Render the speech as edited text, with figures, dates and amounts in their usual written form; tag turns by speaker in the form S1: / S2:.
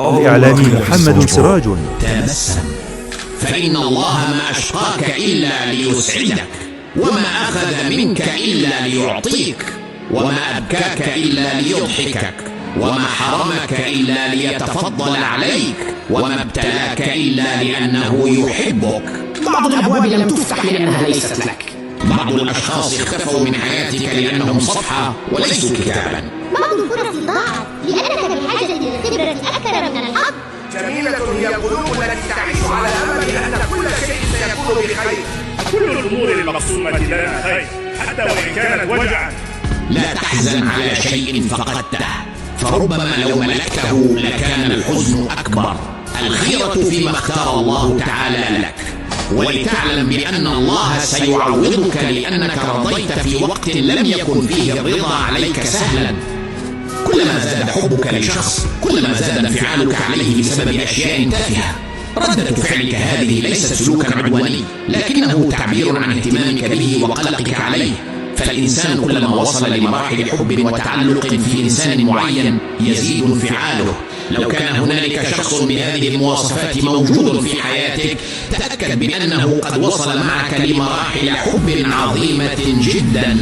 S1: الإعلامي محمد سراج.
S2: تبسم، فإن الله ما أشقاك إلا ليسعدك، وما أخذ منك إلا ليعطيك، وما أبكاك إلا ليضحكك، وما حرمك إلا ليتفضل عليك، وما ابتلاك إلا لأنه يحبك.
S3: بعض الأبواب لم تفتح لأنها ليست لك.
S2: بعض الأشخاص اختفوا من حياتك لأنهم صفحة وليسوا كتابا.
S4: بعض الفرص ضاعت لأنك بحاجة للخبرة أكثر من الحظ.
S5: جميلة هي القلوب التي تعيش على أمل أن كل شيء سيكون بخير.
S6: كل الأمور المقسومة لنا خير حتى وإن كانت وجعا.
S2: لا تحزن على شيء فقدته، فربما لو ملكته لكان الحزن أكبر. الخيرة فيما اختار الله تعالى لك، ولتعلم بأن الله سيعوضك لأنك رضيت في وقت لم يكن فيه الرضا عليك سهلا. كلما زاد حبك لشخص كلما زاد انفعالك عليه بسبب أشياء تافهة. ردة فعلك هذه ليست سلوكا عدواني، لكنه تعبير عن اهتمامك به وقلقك عليه. فالإنسان كلما وصل لمراحل حب وتعلق في إنسان معين يزيد انفعاله. لو كان هنالك شخص بهذه المواصفات موجود في حياتك، تأكد بأنه قد وصل معك لمراحل حب عظيمة جدا.